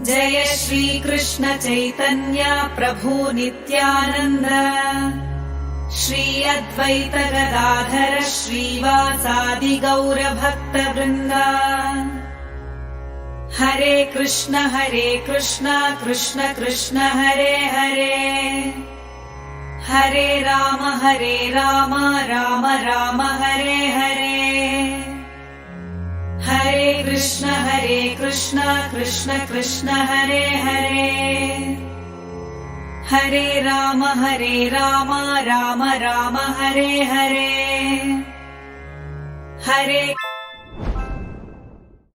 जय श्री कृष्ण चैतन्य प्रभु नित्यानंद श्री अद्वैत गदाधर श्रीवासादि गौर भक्त वृंद। हरे कृष्ण कृष्ण कृष्ण हरे हरे, हरे राम राम राम हरे हरे। हरे कृष्ण कृष्ण कृष्ण हरे हरे, हरे राम राम राम हरे हरे। हरे